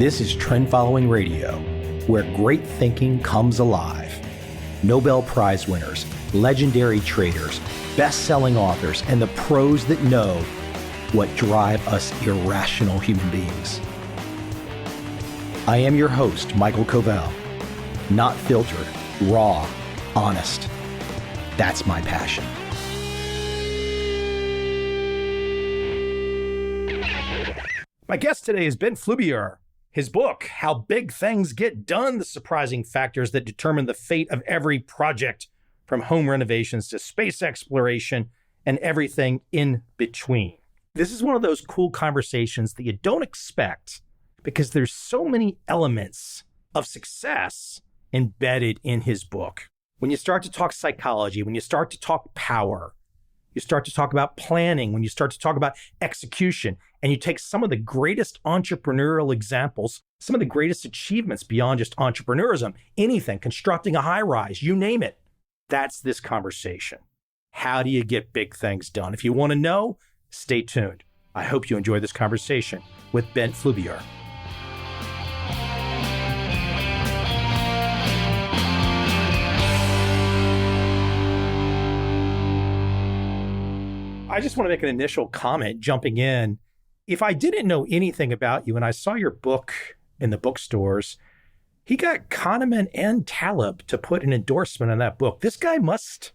This is Trend Following Radio, where great thinking comes alive. Nobel Prize winners, legendary traders, best-selling authors, and the pros that know what drive us irrational human beings. I am your host, Michael Covel. Not filtered, raw, honest. That's my passion. My guest today is Bent Flyvbjerg. His book, How Big Things Get Done, the surprising factors that determine the fate of every project, from home renovations to space exploration and everything in between. This is one of those cool conversations that you don't expect because there's so many elements of success embedded in his book. When you start to talk psychology, when you start to talk power, you start to talk about planning, when you start to talk about execution, and you take some of the greatest entrepreneurial examples, some of the greatest achievements beyond just entrepreneurism, anything, constructing a high rise, you name it. That's this conversation. How do you get big things done? If you want to know, stay tuned. I hope you enjoy this conversation with Bent Flyvbjerg. I just want to make an initial comment jumping in. If I didn't know anything about you and I saw your book in the bookstores, he got Kahneman and Taleb to put an endorsement on that book. This guy must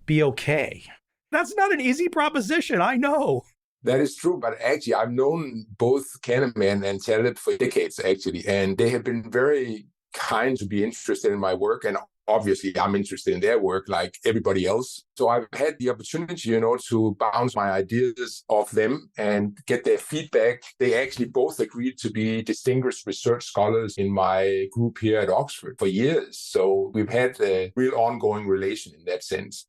be okay. That's not an easy proposition, I know. That is true, but actually I've known both Kahneman and Taleb for decades, actually, and they have been very kind to be interested in my work, and obviously I'm interested in their work like everybody else. So I've had the opportunity, to bounce my ideas off them and get their feedback. They actually both agreed to be distinguished research scholars in my group here at Oxford for years. So we've had a real ongoing relation in that sense.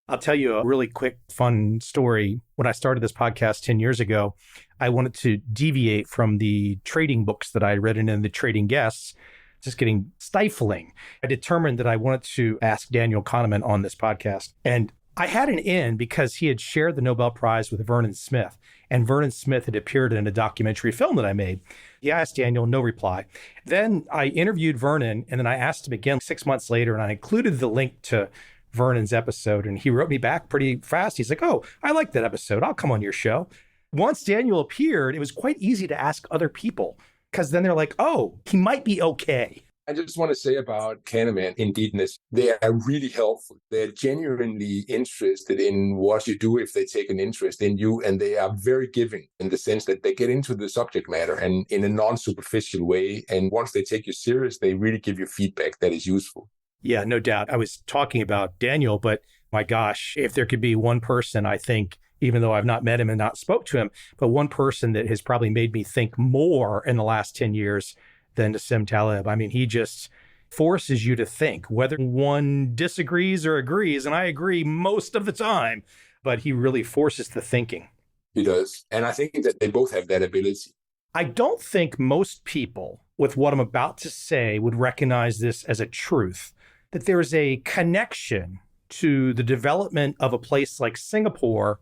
I'll tell you a really quick, fun story. When I started this podcast 10 years ago, I wanted to deviate from the trading books that I had read and the trading guests, just getting stifling. I determined that I wanted to ask Daniel Kahneman on this podcast. And I had an in because he had shared the Nobel Prize with Vernon Smith. And Vernon Smith had appeared in a documentary film that I made. He asked Daniel, no reply. Then I interviewed Vernon, and then I asked him again 6 months later, and I included the link to Vernon's episode. And he wrote me back pretty fast. He's like, oh, I like that episode. I'll come on your show. Once Daniel appeared, it was quite easy to ask other people, because then they're like, oh, he might be okay. I just want to say about Kahneman indeedness, they are really helpful. They're genuinely interested in what you do if they take an interest in you, and they are very giving in the sense that they get into the subject matter and in a non-superficial way. And once they take you serious, they really give you feedback that is useful. Yeah, no doubt. I was talking about Daniel, but my gosh, if there could be one person, I think, even though I've not met him and not spoke to him, but one person that has probably made me think more in the last 10 years than Nassim Taleb. I mean, he just forces you to think, whether one disagrees or agrees, and I agree most of the time, but he really forces the thinking. He does. And I think that they both have that ability. I don't think most people with what I'm about to say would recognize this as a truth, that there is a connection to the development of a place like Singapore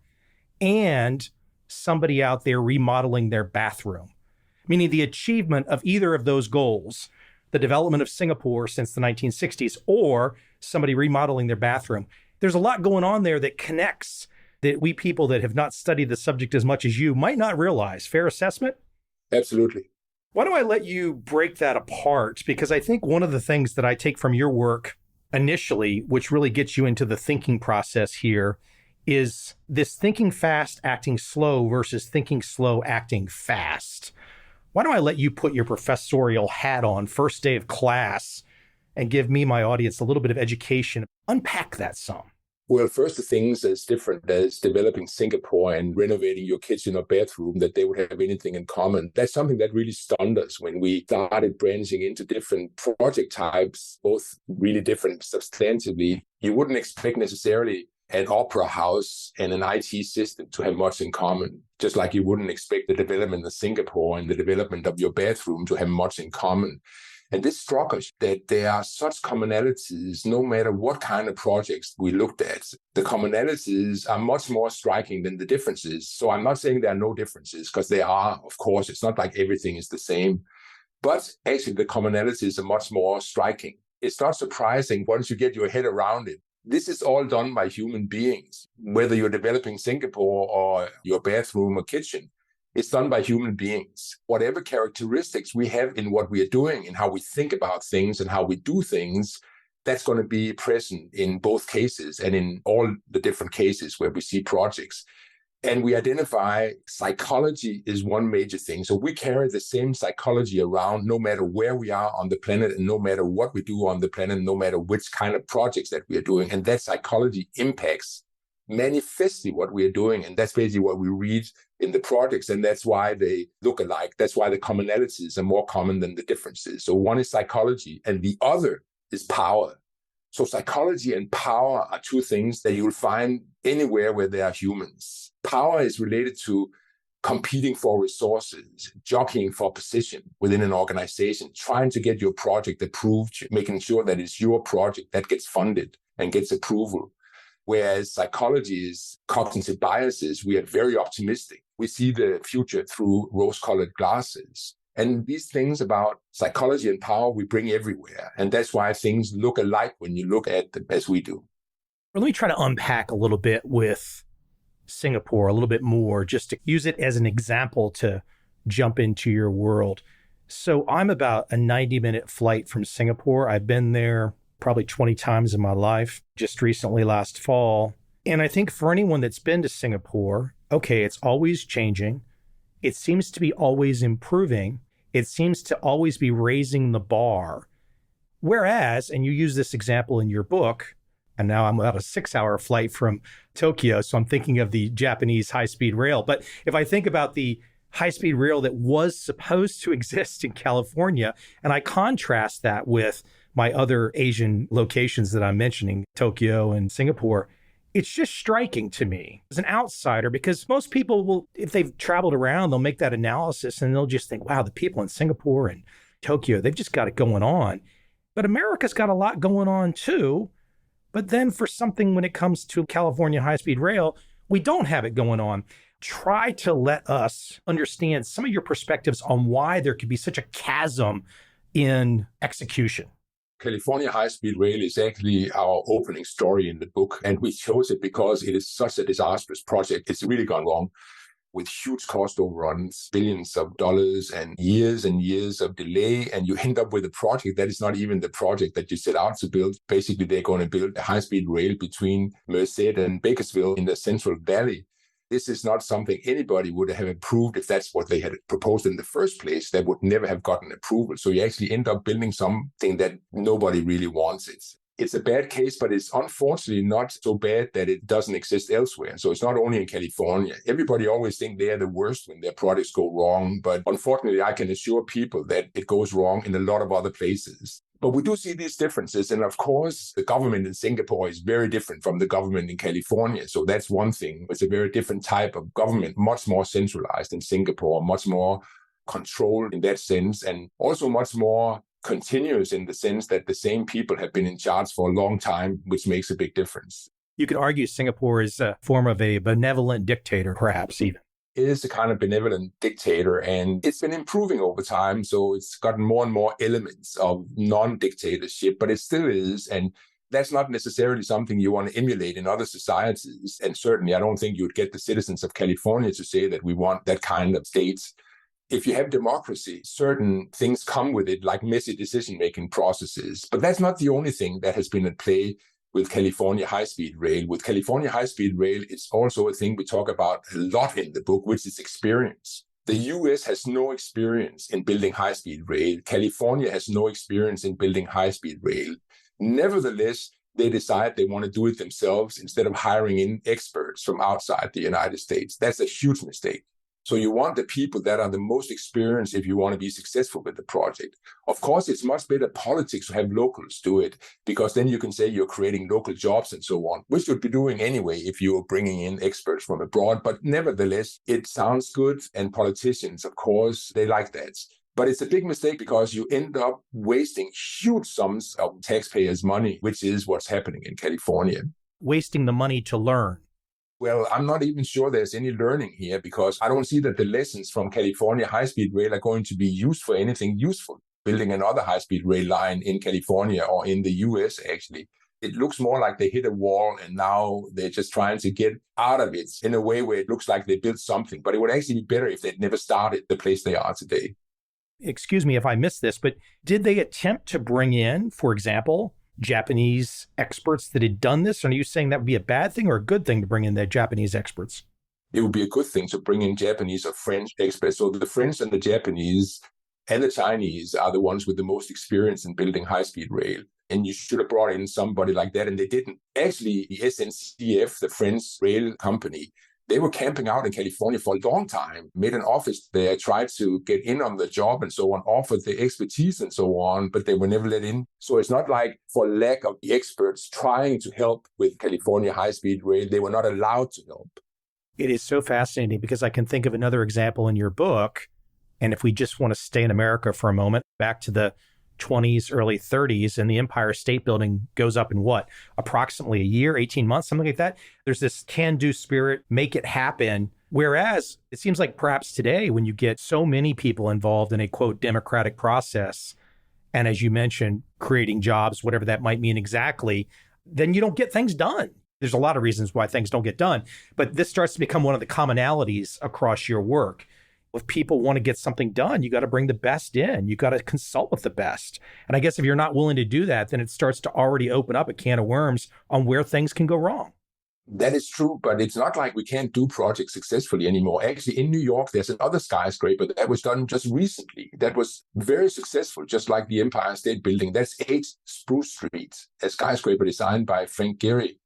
and somebody out there remodeling their bathroom, meaning the achievement of either of those goals, the development of Singapore since the 1960s or somebody remodeling their bathroom. There's a lot going on there that connects that we people that have not studied the subject as much as you might not realize. Fair assessment? Absolutely. Why don't I let you break that apart? Because I think one of the things that I take from your work initially, which really gets you into the thinking process here, is this thinking fast, acting slow versus thinking slow, acting fast. Why don't I let you put your professorial hat on first day of class and give me, my audience, a little bit of education? Unpack that some. Well, first, the things as different as developing Singapore and renovating your kitchen or bathroom, that they would have anything in common. That's something that really stunned us when we started branching into different project types, both really different substantively. You wouldn't expect necessarily an opera house and an IT system to have much in common, just like you wouldn't expect the development of Singapore and the development of your bathroom to have much in common. And this struck us that there are such commonalities no matter what kind of projects we looked at. The commonalities are much more striking than the differences. So I'm not saying there are no differences, because there are, of course. It's not like everything is the same. But actually, the commonalities are much more striking. It's not surprising once you get your head around it. This is all done by human beings. Whether you're developing Singapore or your bathroom or kitchen, it's done by human beings. Whatever characteristics we have in what we are doing and how we think about things and how we do things, that's going to be present in both cases and in all the different cases where we see projects. And we identify psychology is one major thing. So we carry the same psychology around no matter where we are on the planet and no matter what we do on the planet, no matter which kind of projects that we are doing. And that psychology impacts manifestly what we are doing. And that's basically what we read in the projects. And that's why they look alike. That's why the commonalities are more common than the differences. So one is psychology and the other is power. So psychology and power are two things that you'll find anywhere where there are humans. Power is related to competing for resources, jockeying for position within an organization, trying to get your project approved, making sure that it's your project that gets funded and gets approval. Whereas psychology is cognitive biases. We are very optimistic. We see the future through rose-colored glasses. And these things about psychology and power, we bring everywhere. And that's why things look alike when you look at them as we do. Let me try to unpack a little bit with Singapore a little bit more, just to use it as an example to jump into your world. So I'm about a 90-minute flight from Singapore. I've been there probably 20 times in my life, just recently last fall. And I think for anyone that's been to Singapore, okay, it's always changing. It seems to be always improving. It seems to always be raising the bar. Whereas, and you use this example in your book, and now I'm about a 6-hour flight from Tokyo, so I'm thinking of the Japanese high-speed rail. But if I think about the high-speed rail that was supposed to exist in California, and I contrast that with my other Asian locations that I'm mentioning, Tokyo and Singapore, it's just striking to me as an outsider, because most people will, if they've traveled around, they'll make that analysis and they'll just think, wow, the people in Singapore and Tokyo, they've just got it going on. But America's got a lot going on too. But then for something when it comes to California high-speed rail, we don't have it going on. Try to let us understand some of your perspectives on why there could be such a chasm in execution. California high-speed rail is actually our opening story in the book, and we chose it because it is such a disastrous project. It's really gone wrong with huge cost overruns, billions of dollars and years of delay, and you end up with a project that is not even the project that you set out to build. Basically, they're going to build a high-speed rail between Merced and Bakersville in the Central Valley. This is not something anybody would have approved if that's what they had proposed in the first place. They would never have gotten approval. So you actually end up building something that nobody really wants. It's a bad case, but it's unfortunately not so bad that it doesn't exist elsewhere. So it's not only in California. Everybody always thinks they're the worst when their projects go wrong. But unfortunately, I can assure people that it goes wrong in a lot of other places. But we do see these differences. And of course, the government in Singapore is very different from the government in California. So that's one thing. It's a very different type of government, much more centralized in Singapore, much more controlled in that sense, and also much more continuous in the sense that the same people have been in charge for a long time, which makes a big difference. You could argue Singapore is a form of a benevolent dictator, perhaps even. It is a kind of benevolent dictator, and it's been improving over time. So it's gotten more and more elements of non-dictatorship, but it still is. And that's not necessarily something you want to emulate in other societies. And certainly, I don't think you'd get the citizens of California to say that we want that kind of state. If you have democracy, certain things come with it, like messy decision-making processes. But that's not the only thing that has been at play with California high-speed rail. With California high-speed rail, it's also a thing we talk about a lot in the book, which is experience. The US has no experience in building high-speed rail. California has no experience in building high-speed rail. Nevertheless, they decide they want to do it themselves instead of hiring in experts from outside the United States. That's a huge mistake. So you want the people that are the most experienced if you want to be successful with the project. Of course, it's much better politics to have locals do it, because then you can say you're creating local jobs and so on, which you'd be doing anyway if you're bringing in experts from abroad. But nevertheless, it sounds good. And politicians, of course, they like that. But it's a big mistake because you end up wasting huge sums of taxpayers' money, which is what's happening in California. Wasting the money to learn. Well, I'm not even sure there's any learning here because I don't see that the lessons from California high-speed rail are going to be used for anything useful. Building another high-speed rail line in California or in the US, actually. It looks more like they hit a wall and now they're just trying to get out of it in a way where it looks like they built something. But it would actually be better if they'd never started the place they are today. Excuse me if I missed this, but did they attempt to bring in, for example, Japanese experts that had done this? Or are you saying that would be a bad thing or a good thing to bring in the Japanese experts? It would be a good thing to bring in Japanese or French experts. So the French and the Japanese and the Chinese are the ones with the most experience in building high-speed rail. And you should have brought in somebody like that, and they didn't. Actually, the SNCF, the French rail company, they were camping out in California for a long time, made an office there, tried to get in on the job and so on, offered the expertise and so on, but they were never let in. So it's not like for lack of the experts trying to help with California high-speed rail, they were not allowed to help. It is so fascinating because I can think of another example in your book. And if we just want to stay in America for a moment, back to the 20s, early 30s, and the Empire State Building goes up in what? Approximately a year, 18 months, something like that. There's this can-do spirit, make it happen. Whereas it seems like perhaps today, when you get so many people involved in a, quote, democratic process, and as you mentioned, creating jobs, whatever that might mean exactly, then you don't get things done. There's a lot of reasons why things don't get done, but this starts to become one of the commonalities across your work. If people want to get something done, you got to bring the best in. You got to consult with the best. And I guess if you're not willing to do that, then it starts to already open up a can of worms on where things can go wrong. That is true, but it's not like we can't do projects successfully anymore. Actually, in New York, there's another skyscraper that was done just recently that was very successful, just like the Empire State Building. That's 8 Spruce Street, a skyscraper designed by Frank Gehry.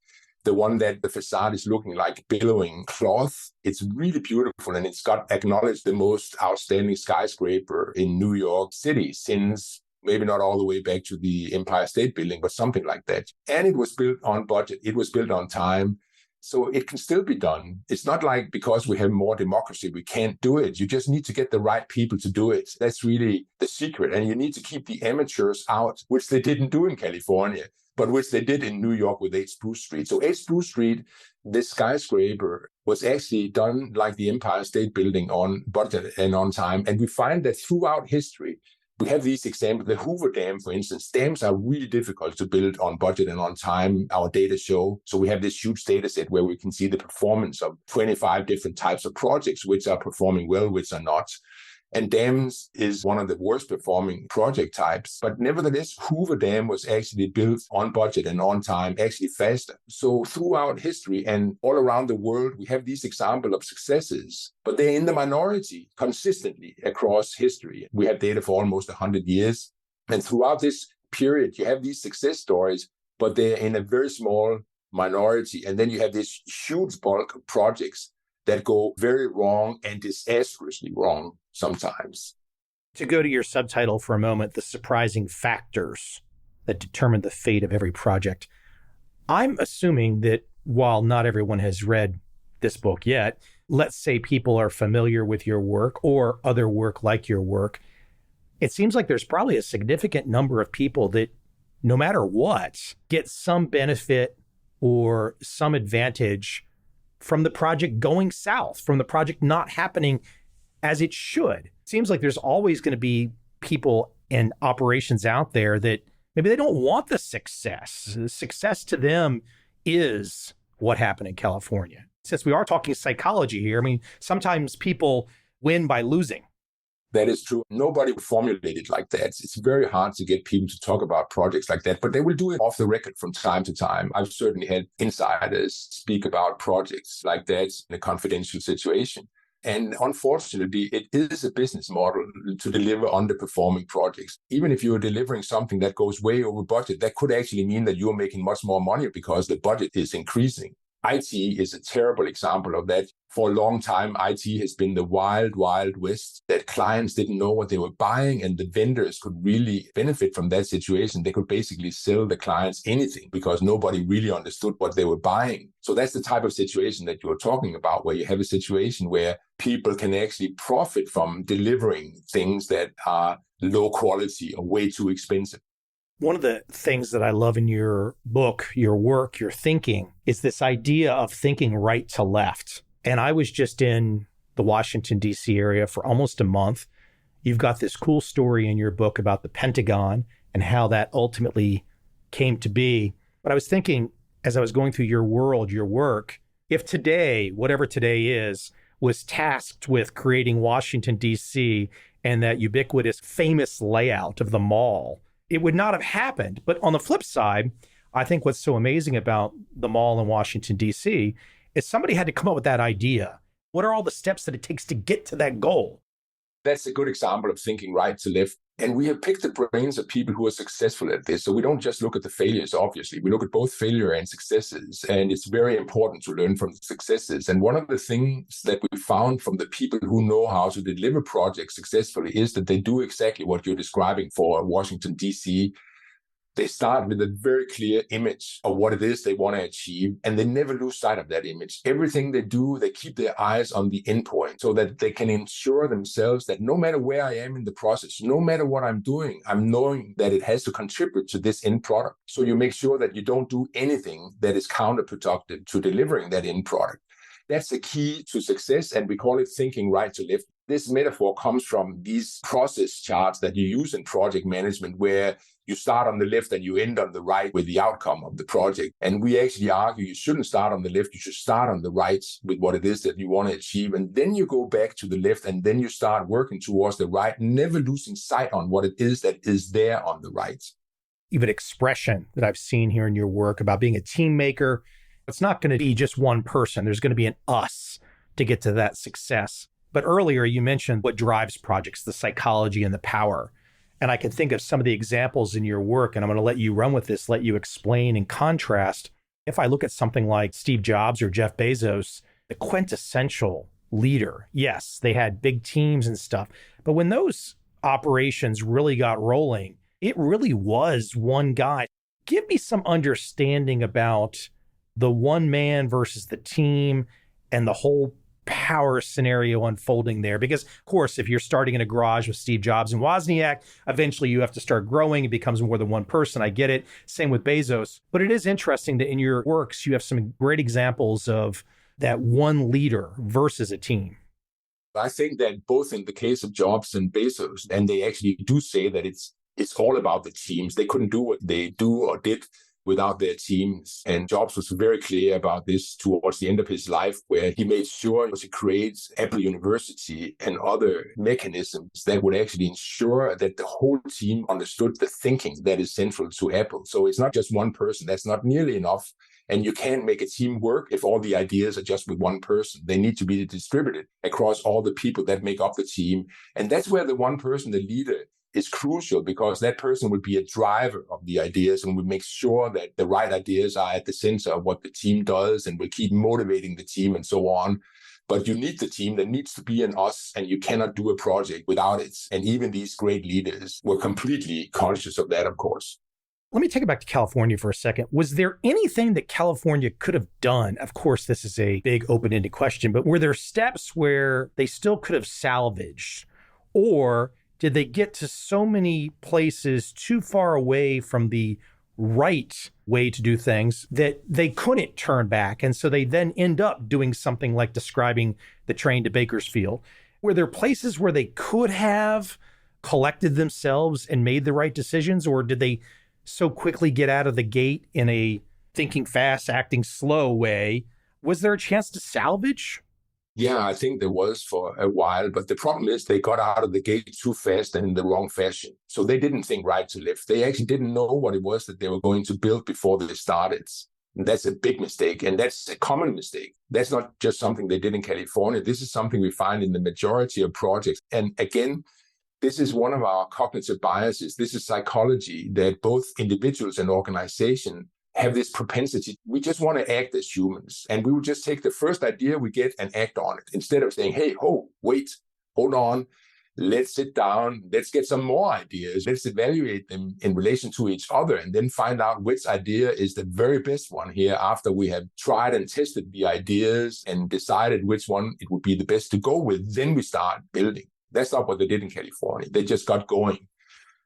The one that the facade is looking like billowing cloth. It's really beautiful, and it's got acknowledged the most outstanding skyscraper in New York City since maybe not all the way back to the Empire State Building, but something like that. And it was built on budget. It was built on time. So it can still be done. It's not like because we have more democracy, we can't do it. You just need to get the right people to do it. That's really the secret. And you need to keep the amateurs out, which they didn't do in California, but which they did in New York with 8 Spruce Street. So 8 Spruce Street, this skyscraper, was actually done like the Empire State Building on budget and on time. And we find that throughout history, we have these examples. The Hoover Dam, for instance, dams are really difficult to build on budget and on time, our data show. So we have this huge data set where we can see the performance of 25 different types of projects, which are performing well, which are not. And dams is one of the worst performing project types. But nevertheless, Hoover Dam was actually built on budget and on time, actually faster. So throughout history and all around the world, we have these examples of successes, but they're in the minority consistently across history. We have data for almost 100 years. And throughout this period, you have these success stories, but they're in a very small minority. And then you have this huge bulk of projects that go very wrong and disastrously wrong sometimes. To go to your subtitle for a moment, the surprising factors that determine the fate of every project. I'm assuming that while not everyone has read this book yet, let's say people are familiar with your work or other work like your work, it seems like there's probably a significant number of people that, no matter what, get some benefit or some advantage from the project going south, from the project not happening as it should. It seems like there's always going to be people and operations out there that maybe they don't want the success. Success to them is what happened in California. Since we are talking psychology here, I mean, sometimes people win by losing. That is true. Nobody would formulate it like that. It's very hard to get people to talk about projects like that, but they will do it off the record from time to time. I've certainly had insiders speak about projects like that in a confidential situation. And unfortunately, it is a business model to deliver underperforming projects. Even if you're delivering something that goes way over budget, that could actually mean that you're making much more money because the budget is increasing. IT is a terrible example of that. For a long time, IT has been the wild, wild west that clients didn't know what they were buying, and the vendors could really benefit from that situation. They could basically sell the clients anything because nobody really understood what they were buying. So that's the type of situation that you're talking about, where you have a situation where people can actually profit from delivering things that are low quality or way too expensive. One of the things that I love in your book, your work, your thinking, is this idea of thinking right to left. And I was just in the Washington, D.C. area for almost a month. You've got this cool story in your book about the Pentagon and how that ultimately came to be. But I was thinking, as I was going through your world, your work, if today, whatever today is, was tasked with creating Washington, D.C. and that ubiquitous, famous layout of the mall, it would not have happened. But on the flip side, I think what's so amazing about the mall in Washington, D.C. is somebody had to come up with that idea. What are all the steps that it takes to get to that goal? That's a good example of thinking right to left. And we have picked the brains of people who are successful at this. So we don't just look at the failures, obviously. We look at both failure and successes. And it's very important to learn from the successes. And one of the things that we found from the people who know how to deliver projects successfully is that they do exactly what you're describing for Washington, D.C. They start with a very clear image of what it is they want to achieve, and they never lose sight of that image. Everything they do, they keep their eyes on the end point so that they can ensure themselves that no matter where I am in the process, no matter what I'm doing, I'm knowing that it has to contribute to this end product. So you make sure that you don't do anything that is counterproductive to delivering that end product. That's the key to success, and we call it thinking right to left. This metaphor comes from these process charts that you use in project management, where you start on the left and you end on the right with the outcome of the project. And we actually argue you shouldn't start on the left, you should start on the right with what it is that you want to achieve. And then you go back to the left and then you start working towards the right, never losing sight on what it is that is there on the right. Even expression that I've seen here in your work about being a team maker. It's not going to be just one person. There's going to be an us to get to that success. But earlier you mentioned what drives projects, the psychology and the power. And I can think of some of the examples in your work, and I'm going to let you run with this, let you explain and contrast. If I look at something like Steve Jobs or Jeff Bezos, the quintessential leader, yes, they had big teams and stuff. But when those operations really got rolling, it really was one guy. Give me some understanding about the one man versus the team and the whole power scenario unfolding there. Because, of course, if you're starting in a garage with Steve Jobs and Wozniak, eventually you have to start growing. It becomes more than one person. I get it. Same with Bezos. But it is interesting that in your works, you have some great examples of that one leader versus a team. I think that both in the case of Jobs and Bezos, and they actually do say that it's all about the teams. They couldn't do what they do or did without their teams. And Jobs was very clear about this towards the end of his life, where he made sure to create Apple University and other mechanisms that would actually ensure that the whole team understood the thinking that is central to Apple. So it's not just one person. That's not nearly enough. And you can't make a team work if all the ideas are just with one person. They need to be distributed across all the people that make up the team. And that's where the one person, the leader, is crucial, because that person would be a driver of the ideas and would make sure that the right ideas are at the center of what the team does and will keep motivating the team and so on. But you need the team. There needs to be an us, and you cannot do a project without it. And even these great leaders were completely conscious of that, of course. Let me take it back to California for a second. Was there anything that California could have done? Of course, this is a big open-ended question, but were there steps where they still could have salvaged? Or did they get to so many places too far away from the right way to do things that they couldn't turn back? And so they then end up doing something like describing the train to Bakersfield. Were there places where they could have collected themselves and made the right decisions? Or did they so quickly get out of the gate in a thinking fast, acting slow way? Was there a chance to salvage? Yeah, I think there was for a while, but the problem is they got out of the gate too fast and in the wrong fashion. So they didn't think right to left. They actually didn't know what it was that they were going to build before they started. And that's a big mistake, and that's a common mistake. That's not just something they did in California. This is something we find in the majority of projects. And again, this is one of our cognitive biases. This is psychology, that both individuals and organizations have this propensity. We just want to act as humans, and we will just take the first idea we get and act on it, instead of saying, hey, wait, hold on, let's sit down, let's get some more ideas, let's evaluate them in relation to each other, and then find out which idea is the very best one here after we have tried and tested the ideas and decided which one it would be the best to go with. Then we start building. That's not what they did in California. They just got going.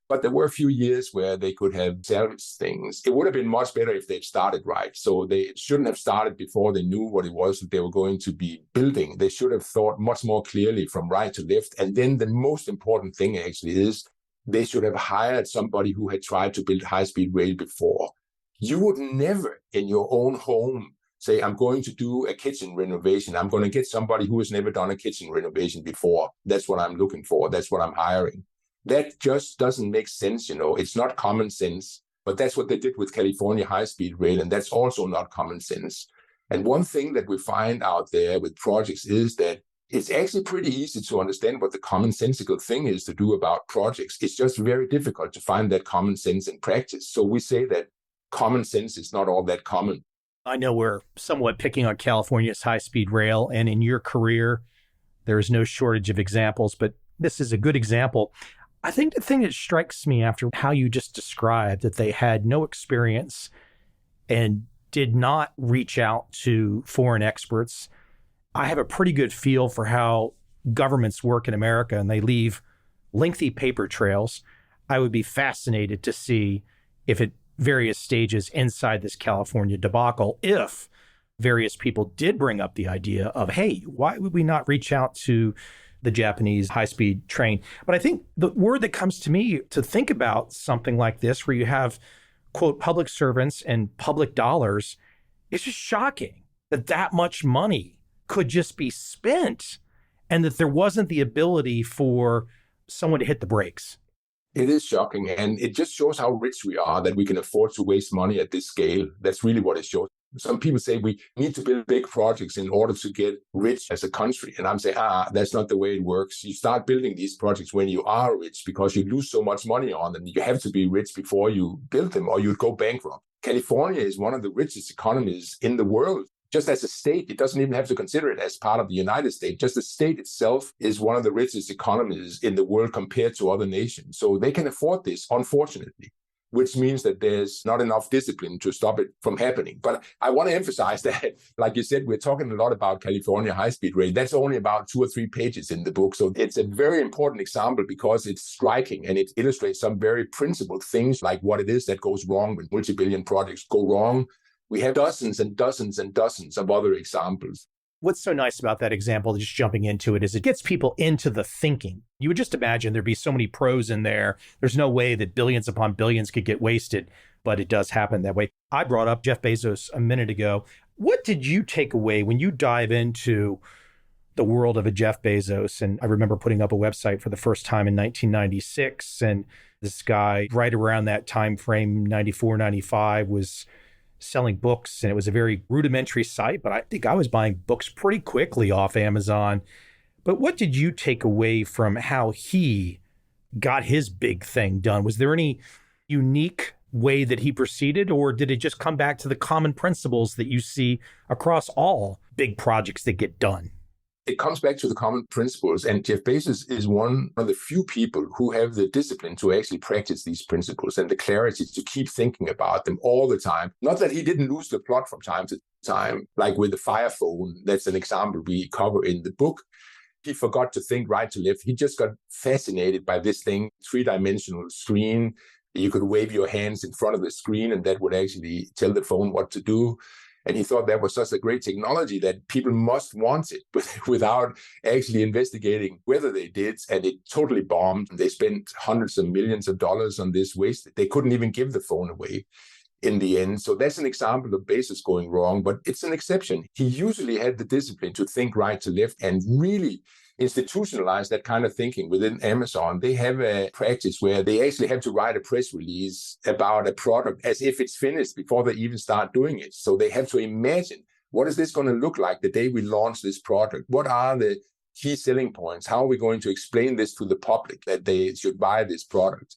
But there were a few years where they could have salvaged things. It would have been much better if they'd started right. So they shouldn't have started before they knew what it was that they were going to be building. They should have thought much more clearly from right to left. And then the most important thing actually is they should have hired somebody who had tried to build high-speed rail before. You would never in your own home say, I'm going to do a kitchen renovation. I'm going to get somebody who has never done a kitchen renovation before. That's what I'm looking for. That's what I'm hiring. That just doesn't make sense, It's not common sense, but that's what they did with California high-speed rail, and that's also not common sense. And one thing that we find out there with projects is that it's actually pretty easy to understand what the commonsensical thing is to do about projects. It's just very difficult to find that common sense in practice. So we say that common sense is not all that common. I know we're somewhat picking on California's high-speed rail, and in your career, there is no shortage of examples, but this is a good example. I think the thing that strikes me after how you just described that they had no experience and did not reach out to foreign experts. I have a pretty good feel for how governments work in America, and they leave lengthy paper trails. I would be fascinated to see if at various stages inside this California debacle, if various people did bring up the idea of, hey, why would we not reach out to the Japanese high-speed train? But I think the word that comes to me to think about something like this, where you have, quote, public servants and public dollars, it's just shocking that that much money could just be spent and that there wasn't the ability for someone to hit the brakes. It is shocking, and it just shows how rich we are that we can afford to waste money at this scale. That's really what it shows. Some people say we need to build big projects in order to get rich as a country. And I'm saying, that's not the way it works. You start building these projects when you are rich because you lose so much money on them. You have to be rich before you build them or you'd go bankrupt. California is one of the richest economies in the world. Just as a state, it doesn't even have to consider it as part of the United States. Just the state itself is one of the richest economies in the world compared to other nations. So they can afford this, unfortunately, which means that there's not enough discipline to stop it from happening. But I want to emphasize that, like you said, we're talking a lot about California high-speed rail. That's only about 2 or 3 pages in the book. So it's a very important example because it's striking and it illustrates some very principled things like what it is that goes wrong when multi-billion projects go wrong. We have dozens and dozens and dozens of other examples. What's so nice about that example, just jumping into it, is it gets people into the thinking. You would just imagine there'd be so many pros in there. There's no way that billions upon billions could get wasted, but it does happen that way. I brought up Jeff Bezos a minute ago. What did you take away when you dive into the world of a Jeff Bezos? And I remember putting up a website for the first time in 1996. And this guy, right around that time frame, 94, 95, was selling books, and it was a very rudimentary site, but I think I was buying books pretty quickly off Amazon. But what did you take away from how he got his big thing done? Was there any unique way that he proceeded, or did it just come back to the common principles that you see across all big projects that get done? It comes back to the common principles, and Jeff Bezos is one of the few people who have the discipline to actually practice these principles and the clarity to keep thinking about them all the time. Not that he didn't lose the plot from time to time, like with the Fire Phone. That's an example we cover in the book. He forgot to think right to left. He just got fascinated by this thing, 3-dimensional screen. You could wave your hands in front of the screen and that would actually tell the phone what to do. And he thought that was such a great technology that people must want it, but without actually investigating whether they did. And it totally bombed. They spent hundreds of millions of dollars on this waste. They couldn't even give the phone away in the end. So that's an example of Bezos going wrong, but it's an exception. He usually had the discipline to think right to left and really institutionalize that kind of thinking within Amazon. They have a practice where they actually have to write a press release about a product as if it's finished before they even start doing it. So they have to imagine, what is this going to look like the day we launch this product? What are the key selling points? How are we going to explain this to the public that they should buy this product?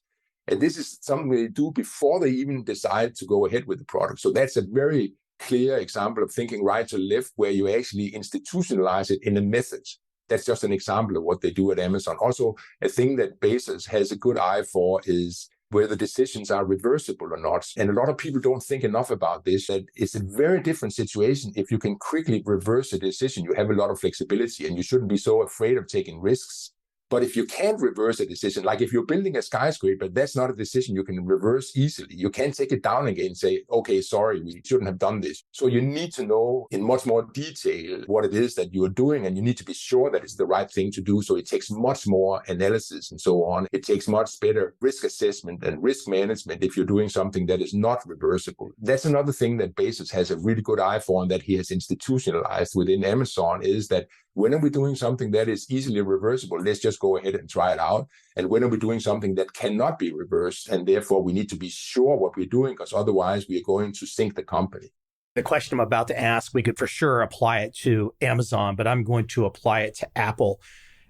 And this is something they do before they even decide to go ahead with the product. So that's a very clear example of thinking right to left, where you actually institutionalize it in a method. That's just an example of what they do at Amazon. Also, a thing that Bezos has a good eye for is whether decisions are reversible or not. And a lot of people don't think enough about this, that it's a very different situation. If you can quickly reverse a decision, you have a lot of flexibility and you shouldn't be so afraid of taking risks. But if you can't reverse a decision, like if you're building a skyscraper, that's not a decision you can reverse easily. You can't take it down again and say, okay, sorry, we shouldn't have done this. So you need to know in much more detail what it is that you are doing, and you need to be sure that it's the right thing to do. So it takes much more analysis and so on. It takes much better risk assessment and risk management if you're doing something that is not reversible. That's another thing that Bezos has a really good eye for and that he has institutionalized within Amazon, is that when are we doing something that is easily reversible? Let's just go ahead and try it out. And when are we doing something that cannot be reversed? And therefore, we need to be sure what we're doing, because otherwise we are going to sink the company. The question I'm about to ask, we could for sure apply it to Amazon, but I'm going to apply it to Apple.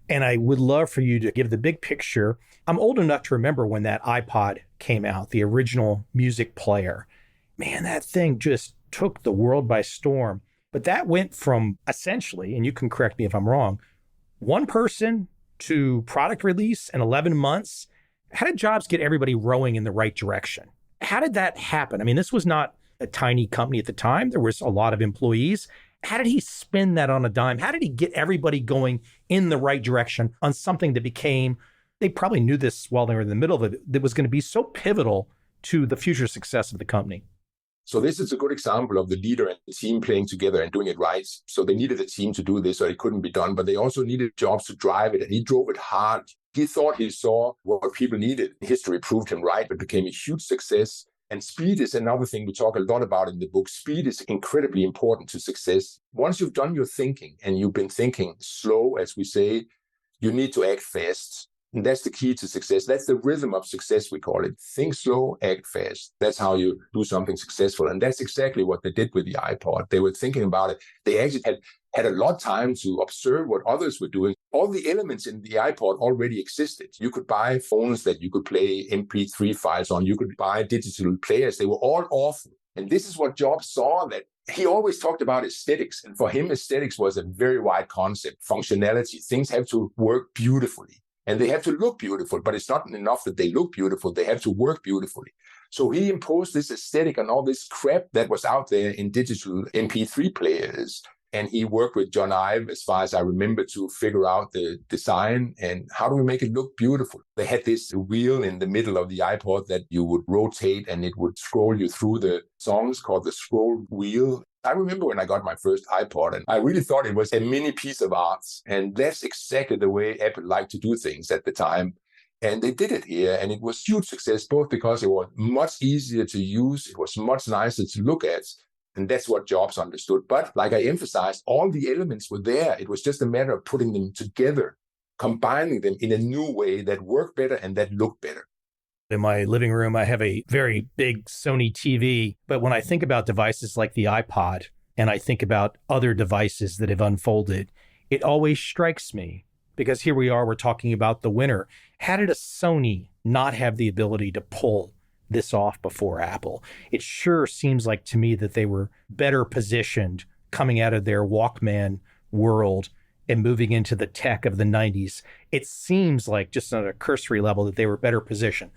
And I would love for you to give the big picture. I'm old enough to remember when that iPod came out, the original music player. Man, that thing just took the world by storm. But that went from essentially, and you can correct me if I'm wrong, one person to product release in 11 months. How did Jobs get everybody rowing in the right direction? How did that happen? I mean, this was not a tiny company at the time. There was a lot of employees. How did he spin that on a dime? How did he get everybody going in the right direction on something that became, they probably knew this while they were in the middle of it, that was going to be so pivotal to the future success of the company? So this is a good example of the leader and the team playing together and doing it right. So they needed a team to do this, or it couldn't be done, but they also needed Jobs to drive it, and he drove it hard. He thought he saw what people needed. History proved him right. It became a huge success. And speed is another thing we talk a lot about in the book. Speed is incredibly important to success. Once you've done your thinking and you've been thinking slow, as we say, you need to act fast. And that's the key to success. That's the rhythm of success, we call it. Think slow, act fast. That's how you do something successful. And that's exactly what they did with the iPod. They were thinking about it. They actually had a lot of time to observe what others were doing. All the elements in the iPod already existed. You could buy phones that you could play MP3 files on. You could buy digital players. They were all awful. And this is what Jobs saw, that he always talked about aesthetics. And for him, aesthetics was a very wide concept. Functionality. Things have to work beautifully. And they have to look beautiful, but it's not enough that they look beautiful. They have to work beautifully. So he imposed this aesthetic on all this crap that was out there in digital MP3 players. And he worked with John Ive, as far as I remember, to figure out the design and how do we make it look beautiful. They had this wheel in the middle of the iPod that you would rotate and it would scroll you through the songs, called the scroll wheel. I remember when I got my first iPod, and I really thought it was a mini piece of art. And that's exactly the way Apple liked to do things at the time. And they did it here, and it was a huge success, both because it was much easier to use, it was much nicer to look at, and that's what Jobs understood. But like I emphasized, all the elements were there. It was just a matter of putting them together, combining them in a new way that worked better and that looked better. In my living room, I have a very big Sony TV. But when I think about devices like the iPod, and I think about other devices that have unfolded, it always strikes me, because here we are, we're talking about the winner. How did a Sony not have the ability to pull this off before Apple? It sure seems like to me that they were better positioned coming out of their Walkman world and moving into the tech of the 90s. It seems like, just on a cursory level, that they were better positioned.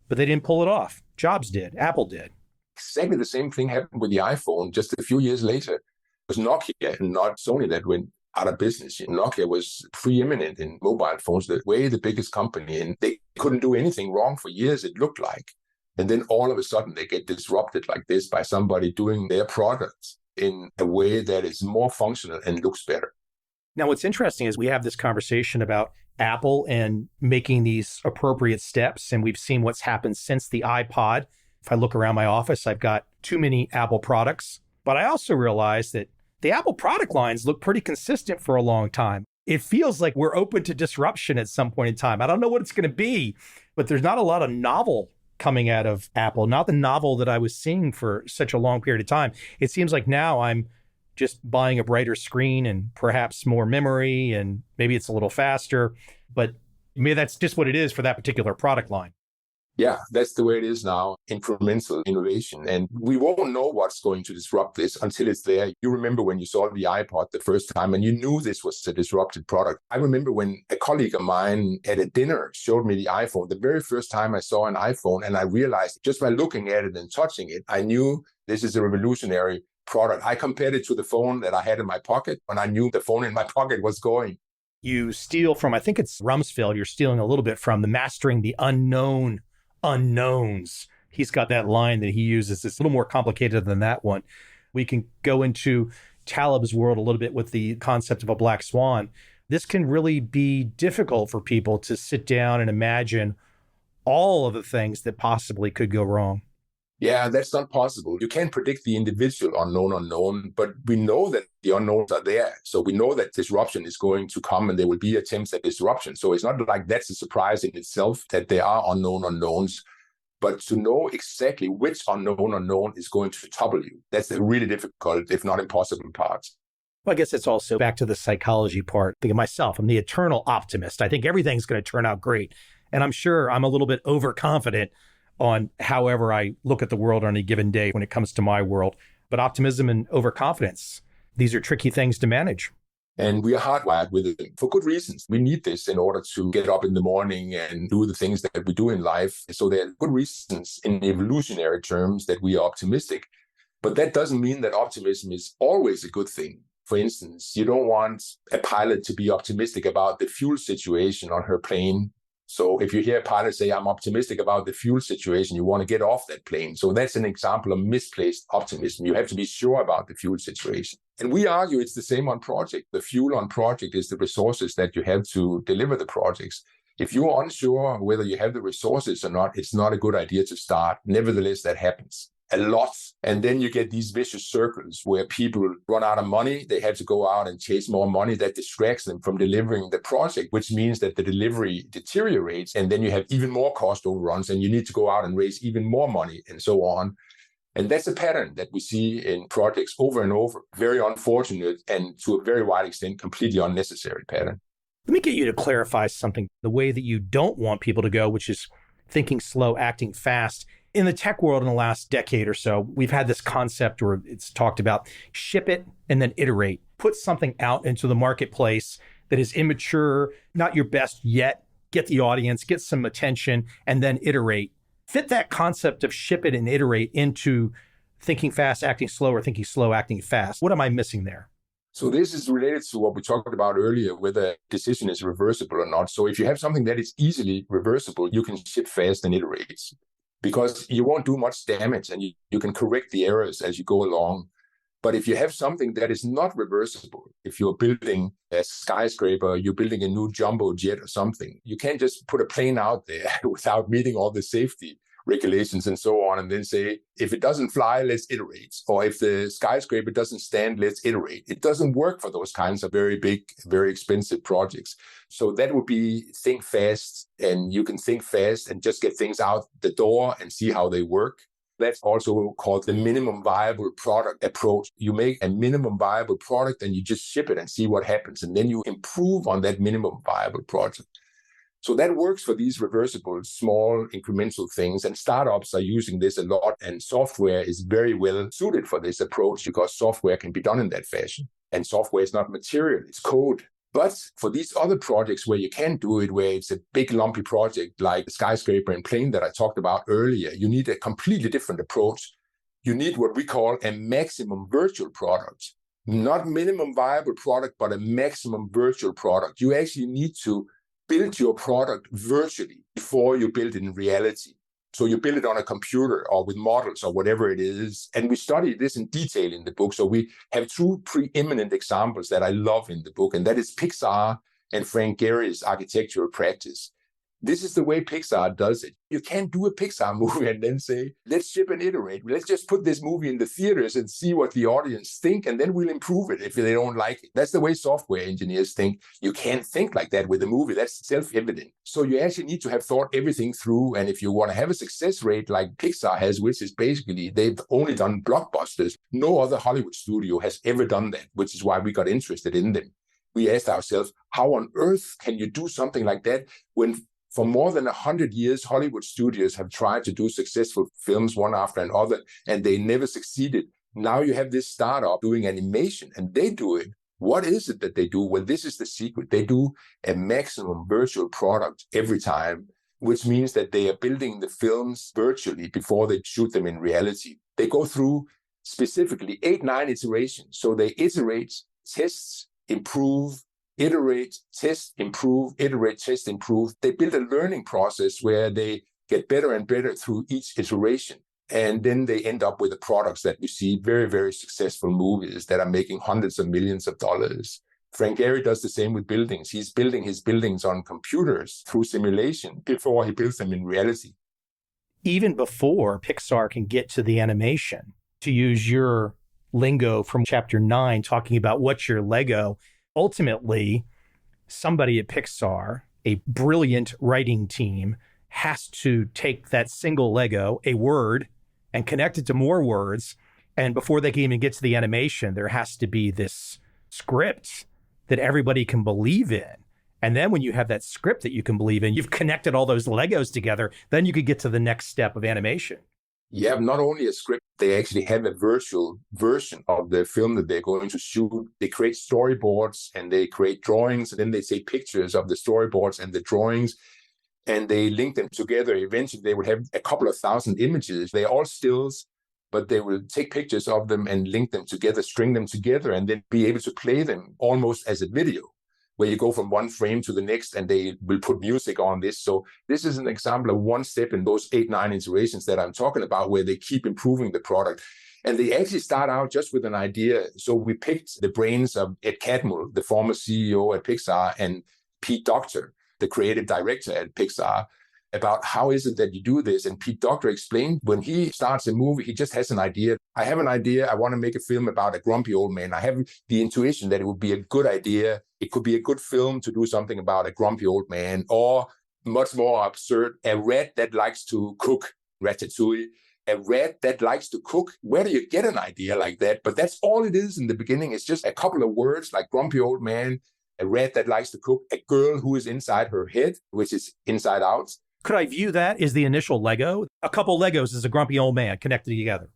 But they didn't pull it off. Jobs did. Apple did. Exactly the same thing happened with the iPhone just a few years later. It was Nokia and not Sony that went out of business. Nokia was preeminent in mobile phones, the biggest company, and they couldn't do anything wrong for years, it looked like. And then all of a sudden they get disrupted like this by somebody doing their products in a way that is more functional and looks better. Now, what's interesting is we have this conversation about Apple and making these appropriate steps, and we've seen what's happened since the iPod. If I look around my office, I've got too many Apple products, but I also realize that the Apple product lines look pretty consistent for a long time. It feels like we're open to disruption at some point in time. I don't know what it's going to be, but there's not a lot of novel coming out of Apple, not the novel that I was seeing for such a long period of time. It seems like now I'm just buying a brighter screen and perhaps more memory, and maybe it's a little faster, but maybe that's just what it is for that particular product line. Yeah, that's the way it is now, incremental innovation. And we won't know what's going to disrupt this until it's there. You remember when you saw the iPod the first time and you knew this was a disrupted product. I remember when a colleague of mine at a dinner showed me the iPhone, the very first time I saw an iPhone, and I realized just by looking at it and touching it, I knew this is a revolutionary product. I compared it to the phone that I had in my pocket when I knew the phone in my pocket was going. You steal from, I think it's Rumsfeld, you're stealing a little bit from the mastering the unknown unknowns. He's got that line that he uses. It's a little more complicated than that one. We can go into Taleb's world a little bit with the concept of a black swan. This can really be difficult for people to sit down and imagine all of the things that possibly could go wrong. Yeah, that's not possible. You can't predict the individual unknown, but we know that the unknowns are there. So we know that disruption is going to come and there will be attempts at disruption. So it's not like that's a surprise in itself that there are unknowns. But to know exactly which unknown is going to topple you, that's the really difficult, if not impossible part. Well, I guess it's also back to the psychology part. Think of myself, I'm the eternal optimist. I think everything's going to turn out great. And I'm sure I'm a little bit overconfident on however I look at the world on a given day when it comes to my world. But optimism and overconfidence, these are tricky things to manage. And we are hardwired with it for good reasons. We need this in order to get up in the morning and do the things that we do in life. So there are good reasons in evolutionary terms that we are optimistic. But that doesn't mean that optimism is always a good thing. For instance, you don't want a pilot to be optimistic about the fuel situation on her plane. So if you hear a pilot say, I'm optimistic about the fuel situation, you want to get off that plane. So that's an example of misplaced optimism. You have to be sure about the fuel situation. And we argue it's the same on project. The fuel on project is the resources that you have to deliver the projects. If you're unsure whether you have the resources or not, it's not a good idea to start. Nevertheless, that happens a lot. And then you get these vicious circles where people run out of money. They have to go out and chase more money. That distracts them from delivering the project, which means that the delivery deteriorates. And then you have even more cost overruns and you need to go out and raise even more money and so on. And that's a pattern that we see in projects over and over. Very unfortunate and to a very wide extent, completely unnecessary pattern. Let me get you to clarify something. The way that you don't want people to go, which is thinking slow, acting fast. In the tech world in the last decade or so, we've had this concept where it's talked about ship it and then iterate. Put something out into the marketplace that is immature, not your best yet. Get the audience, get some attention, and then iterate. Fit that concept of ship it and iterate into thinking fast, acting slow, or thinking slow, acting fast. What am I missing there? So this is related to what we talked about earlier, whether a decision is reversible or not. So if you have something that is easily reversible, you can ship fast and iterate because you won't do much damage and you can correct the errors as you go along. But if you have something that is not reversible, if you're building a skyscraper, you're building a new jumbo jet or something, you can't just put a plane out there without meeting all the safety regulations and so on, and then say, if it doesn't fly, let's iterate. Or if the skyscraper doesn't stand, let's iterate. It doesn't work for those kinds of very big, very expensive projects. So that would be think fast, and you can think fast and just get things out the door and see how they work. That's also called the minimum viable product approach. You make a minimum viable product and you just ship it and see what happens. And then you improve on that minimum viable project. So that works for these reversible, small, incremental things. And startups are using this a lot. And software is very well suited for this approach because software can be done in that fashion. And software is not material, it's code. But for these other projects where you can do it, where it's a big lumpy project like the skyscraper and plane that I talked about earlier, you need a completely different approach. You need what we call a maximum virtual product. Not minimum viable product, but a maximum virtual product. You actually need to build your product virtually before you build it in reality. So you build it on a computer or with models or whatever it is. And we study this in detail in the book. So we have two preeminent examples that I love in the book, and that is Pixar and Frank Gehry's architectural practice. This is the way Pixar does it. You can't do a Pixar movie and then say, let's ship and iterate. Let's just put this movie in the theaters and see what the audience think, and then we'll improve it if they don't like it. That's the way software engineers think. You can't think like that with a movie. That's self-evident. So you actually need to have thought everything through. And if you want to have a success rate like Pixar has, which is basically they've only done blockbusters, no other Hollywood studio has ever done that, which is why we got interested in them. We asked ourselves, how on earth can you do something like that when for more than 100 years, Hollywood studios have tried to do successful films one after another, and they never succeeded. Now you have this startup doing animation, and they do it. What is it that they do? Well, this is the secret. They do a maximum virtual product every time, which means that they are building the films virtually before they shoot them in reality. They go through specifically 8-9 iterations. So they iterate, test, improve, iterate, test, improve, iterate, test, improve. They build a learning process where they get better and better through each iteration. And then they end up with the products that we see, very, very successful movies that are making hundreds of millions of dollars. Frank Gehry does the same with buildings. He's building his buildings on computers through simulation before he builds them in reality. Even before Pixar can get to the animation, to use your lingo from chapter 9, talking about what's your Lego, ultimately, somebody at Pixar, a brilliant writing team, has to take that single Lego, a word, and connect it to more words. And before they can even get to the animation, there has to be this script that everybody can believe in. And then when you have that script that you can believe in, you've connected all those Legos together, then you could get to the next step of animation. You have not only a script, they actually have a virtual version of the film that they're going to shoot. They create storyboards and they create drawings, and then they take pictures of the storyboards and the drawings, and they link them together. Eventually, they will have a couple of thousand images. They're all stills, but they will take pictures of them and link them together, string them together, and then be able to play them almost as a video, where you go from one frame to the next and they will put music on this. So this is an example of one step in those 8-9 iterations that I'm talking about, where they keep improving the product. And they actually start out just with an idea. So we picked the brains of Ed Catmull, the former CEO at Pixar, and Pete Docter, the creative director at Pixar, about how is it that you do this. And Pete Docter explained when he starts a movie, he just has an idea. I have an idea. I want to make a film about a grumpy old man. I have the intuition that it would be a good idea. It could be a good film to do something about a grumpy old man, or much more absurd, a rat that likes to cook, ratatouille. A rat that likes to cook. Where do you get an idea like that? But that's all it is in the beginning. It's just a couple of words like grumpy old man, a rat that likes to cook, a girl who is inside her head, which is inside out. Could I view that as the initial Lego? A couple Legos is a grumpy old man connected together.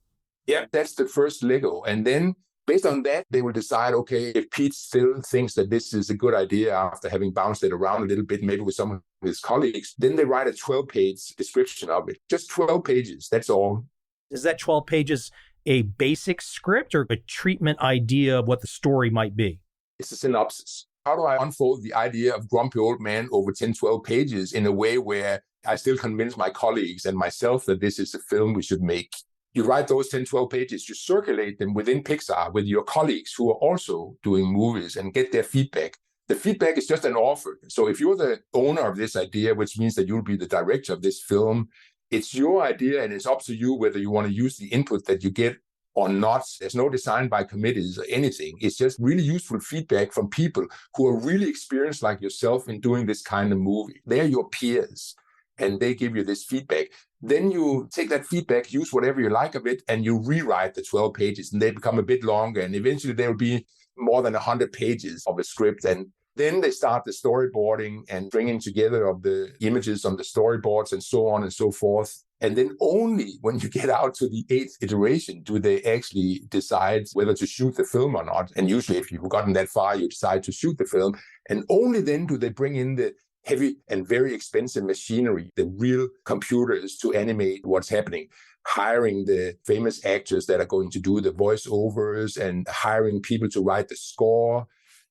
Yeah, that's the first Lego. And then based on that, they will decide, okay, if Pete still thinks that this is a good idea after having bounced it around a little bit, maybe with some of his colleagues, then they write a 12-page description of it. Just 12 pages, that's all. Is that 12 pages a basic script or a treatment idea of what the story might be? It's a synopsis. How do I unfold the idea of grumpy old man over 10, 12 pages in a way where I still convince my colleagues and myself that this is a film we should make? You write those 10, 12 pages, you circulate them within Pixar with your colleagues who are also doing movies and get their feedback. The feedback is just an offer. So if you're the owner of this idea, which means that you'll be the director of this film, it's your idea and it's up to you whether you want to use the input that you get or not. There's no design by committees or anything. It's just really useful feedback from people who are really experienced like yourself in doing this kind of movie. They're your peers and they give you this feedback. Then you take that feedback, use whatever you like of it, and you rewrite the 12 pages and they become a bit longer. And eventually there will be more than 100 pages of a script. And then they start the storyboarding and bringing together of the images on the storyboards and so on and so forth. And then only when you get out to the 8th iteration do they actually decide whether to shoot the film or not. And usually if you've gotten that far, you decide to shoot the film. And only then do they bring in the heavy and very expensive machinery, the real computers to animate what's happening, hiring the famous actors that are going to do the voiceovers and hiring people to write the score.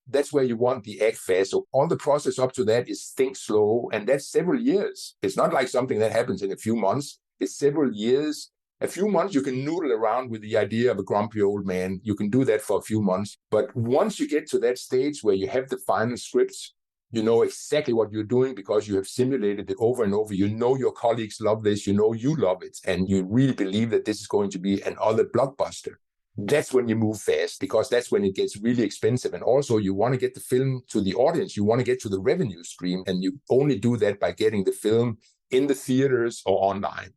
That's where you want the act fast. So all the process up to that is think slow, and that's several years. It's not like something that happens in a few months. It's several years. A few months, you can noodle around with the idea of a grumpy old man. You can do that for a few months. But once you get to that stage where you have the final scripts, you know exactly what you're doing because you have simulated it over and over. You know your colleagues love this. You know you love it. And you really believe that this is going to be another blockbuster. That's when you move fast because that's when it gets really expensive. And also you want to get the film to the audience. You want to get to the revenue stream. And you only do that by getting the film in the theaters or online.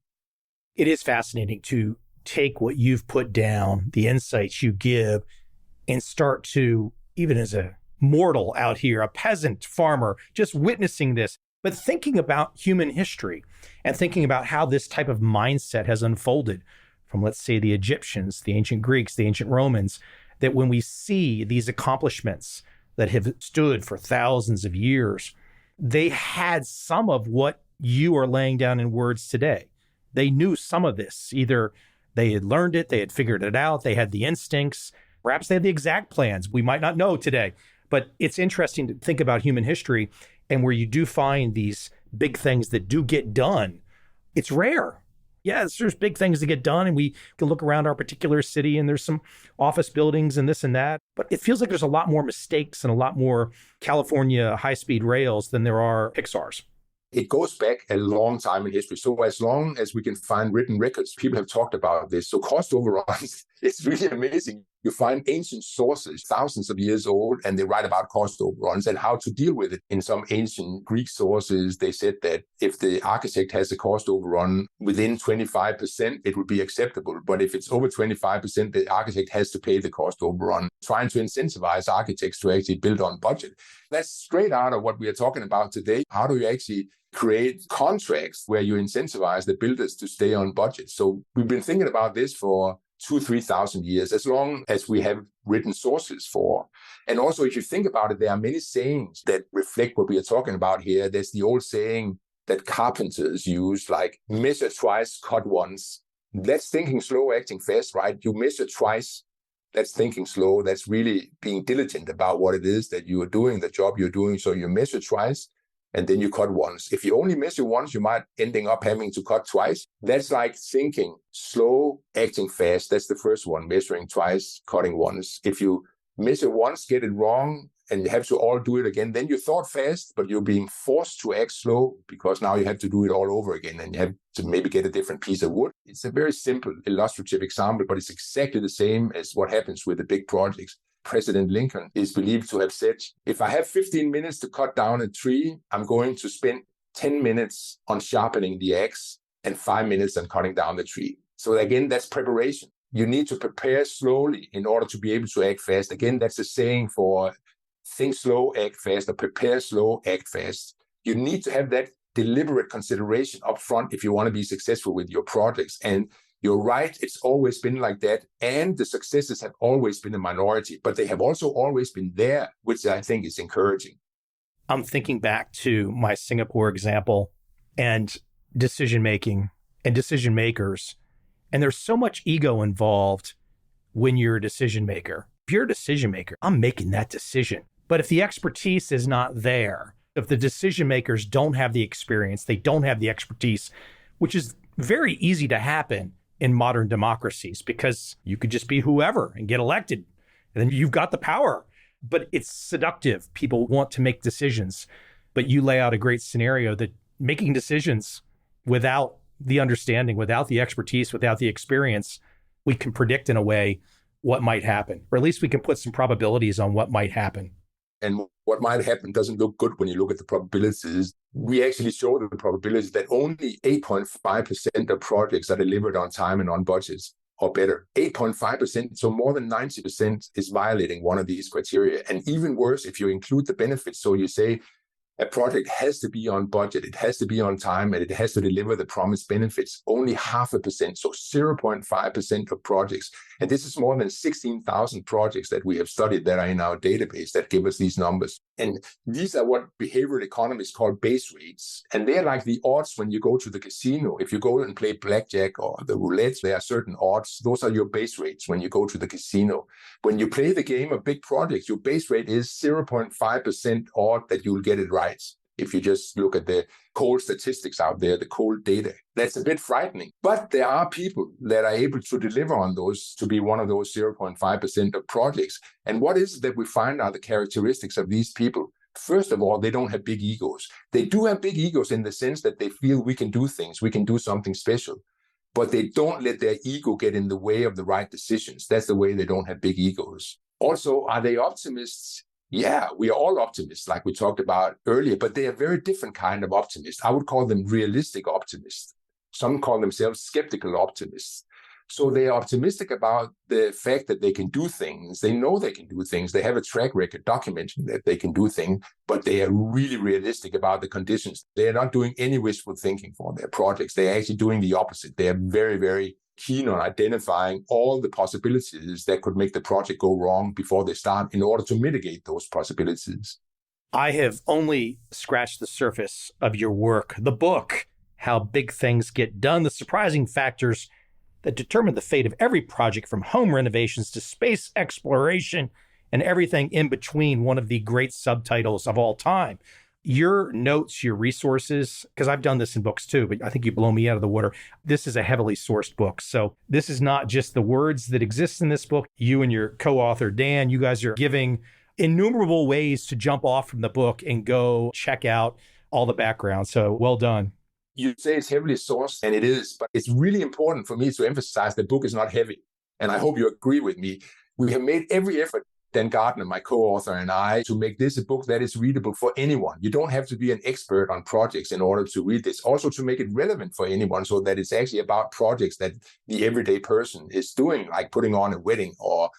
It is fascinating to take what you've put down, the insights you give, and start to, even as a mortal out here, a peasant farmer, just witnessing this, but thinking about human history and thinking about how this type of mindset has unfolded from, let's say, the Egyptians, the ancient Greeks, the ancient Romans, that when we see these accomplishments that have stood for thousands of years, they had some of what you are laying down in words today. They knew some of this. Either they had learned it, they had figured it out, they had the instincts, perhaps they had the exact plans. We might not know today. But it's interesting to think about human history, and where you do find these big things that do get done, it's rare. Yes, there's big things to get done, and we can look around our particular city and there's some office buildings and this and that. But it feels like there's a lot more mistakes and a lot more California high-speed rails than there are Pixars. It goes back a long time in history. So as long as we can find written records, people have talked about this. So cost overruns, it's really amazing. You find ancient sources, thousands of years old, and they write about cost overruns and how to deal with it. In some ancient Greek sources, they said that if the architect has a cost overrun within 25%, it would be acceptable. But if it's over 25%, the architect has to pay the cost overrun, trying to incentivize architects to actually build on budget. That's straight out of what we are talking about today. How do you actually create contracts where you incentivize the builders to stay on budget? So we've been thinking about this for 2,000-3,000 years, as long as we have written sources for. And also, if you think about it, there are many sayings that reflect what we are talking about here. There's the old saying that carpenters use, like measure twice, cut once. That's thinking slow, acting fast, right? You measure twice. That's thinking slow. That's really being diligent about what it is that you are doing, the job you're doing. So you measure twice, and then you cut once. If you only measure once, you might ending up having to cut twice. That's like thinking slow, acting fast. That's the first one, measuring twice, cutting once. If you measure once, get it wrong, and you have to all do it again, then you thought fast, but you're being forced to act slow because now you have to do it all over again, and you have to maybe get a different piece of wood. It's a very simple, illustrative example, but it's exactly the same as what happens with the big projects. President Lincoln is believed to have said, if I have 15 minutes to cut down a tree, I'm going to spend 10 minutes on sharpening the axe and 5 minutes on cutting down the tree. So again, that's preparation. You need to prepare slowly in order to be able to act fast. Again, that's a saying for think slow, act fast, or prepare slow, act fast. You need to have that deliberate consideration up front if you want to be successful with your projects. And you're right, it's always been like that. And the successes have always been a minority, but they have also always been there, which I think is encouraging. I'm thinking back to my Singapore example and decision-making and decision makers. And there's so much ego involved when you're a decision maker. If you're a decision maker, I'm making that decision. But if the expertise is not there, if the decision makers don't have the experience, they don't have the expertise, which is very easy to happen in modern democracies because you could just be whoever and get elected, and then you've got the power. But it's seductive. People want to make decisions. But you lay out a great scenario that making decisions without the understanding, without the expertise, without the experience, we can predict in a way what might happen, or at least we can put some probabilities on what might happen. And what might happen doesn't look good when you look at the probabilities. We actually show the probabilities that only 8.5% of projects are delivered on time and on budgets, or better. 8.5%, so more than 90% is violating one of these criteria. And even worse, if you include the benefits, so you say a project has to be on budget, it has to be on time, and it has to deliver the promised benefits, only 0.5%, so 0.5% of projects. And this is more than 16,000 projects that we have studied that are in our database that give us these numbers. And these are what behavioral economists call base rates. And they're like the odds when you go to the casino. If you go and play blackjack or the roulette, there are certain odds. Those are your base rates when you go to the casino. When you play the game of big projects, your base rate is 0.5% odd that you'll get it right. If you just look at the cold statistics out there, the cold data, that's a bit frightening. But there are people that are able to deliver on those, to be one of those 0.5% of projects. And what is it that we find are the characteristics of these people? First of all, they don't have big egos. They do have big egos in the sense that they feel we can do things, we can do something special. But they don't let their ego get in the way of the right decisions. That's the way they don't have big egos. Also, are they optimists? Yeah, we are all optimists, like we talked about earlier, but they are very different kind of optimists. I would call them realistic optimists. Some call themselves skeptical optimists. So they are optimistic about the fact that they can do things. They know they can do things. They have a track record documenting that they can do things, but they are really realistic about the conditions. They are not doing any wishful thinking for their projects. They are actually doing the opposite. They are very, very keen on identifying all the possibilities that could make the project go wrong before they start in order to mitigate those possibilities. I have only scratched the surface of your work. The book, How Big Things Get Done, the surprising factors that determine the fate of every project from home renovations to space exploration, and everything in between, one of the great subtitles of all time. Your notes, your resources, because I've done this in books too, but I think you blow me out of the water. This is a heavily sourced book. So this is not just the words that exist in this book. You and your co-author, Dan, you guys are giving innumerable ways to jump off from the book and go check out all the background. So well done. You say it's heavily sourced, and it is, but it's really important for me to emphasize the book is not heavy. And I hope you agree with me. We have made every effort, Dan Gardner, my co-author, and I, to make this a book that is readable for anyone. You don't have to be an expert on projects in order to read this. Also to make it relevant for anyone, so that it's actually about projects that the everyday person is doing, like putting on a wedding or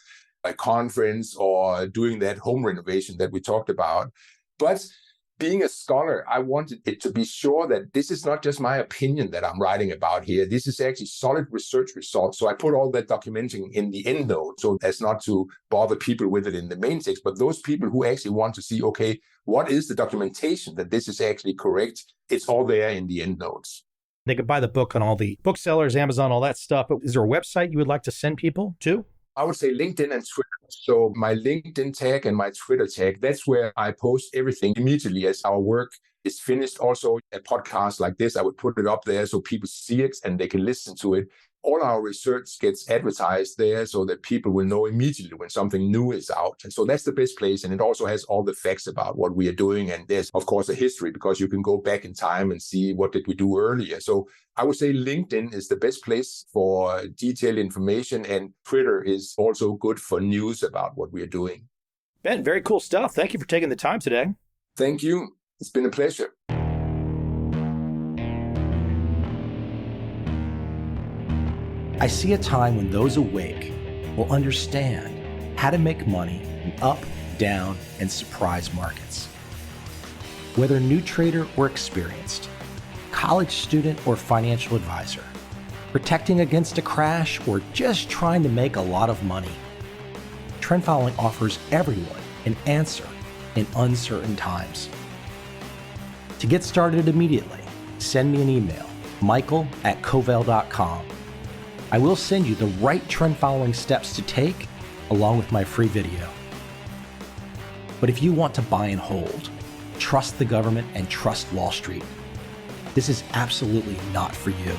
a conference or doing that home renovation that we talked about. But being a scholar, I wanted it to be sure that this is not just my opinion that I'm writing about here. This is actually solid research results. So I put all that documenting in the end note, so as not to bother people with it in the main text, but those people who actually want to see, okay, what is the documentation that this is actually correct? It's all there in the end notes. They could buy the book on all the booksellers, Amazon, all that stuff. But is there a website you would like to send people to? I would say LinkedIn and Twitter. So my LinkedIn tag and my Twitter tag, that's where I post everything immediately as our work is finished. Also, a podcast like this, I would put it up there so people see it and they can listen to it. All our research gets advertised there so that people will know immediately when something new is out. And so that's the best place. And it also has all the facts about what we are doing. And there's, of course, a history because you can go back in time and see what did we do earlier. So I would say LinkedIn is the best place for detailed information. And Twitter is also good for news about what we are doing. Ben, very cool stuff. Thank you for taking the time today. Thank you. It's been a pleasure. I see a time when those awake will understand how to make money in up, down, and surprise markets. Whether new trader or experienced, college student or financial advisor, protecting against a crash or just trying to make a lot of money, trend following offers everyone an answer in uncertain times. To get started immediately, send me an email, michael@covel.com. I will send you the right trend following steps to take along with my free video. But if you want to buy and hold, trust the government and trust Wall Street, this is absolutely not for you.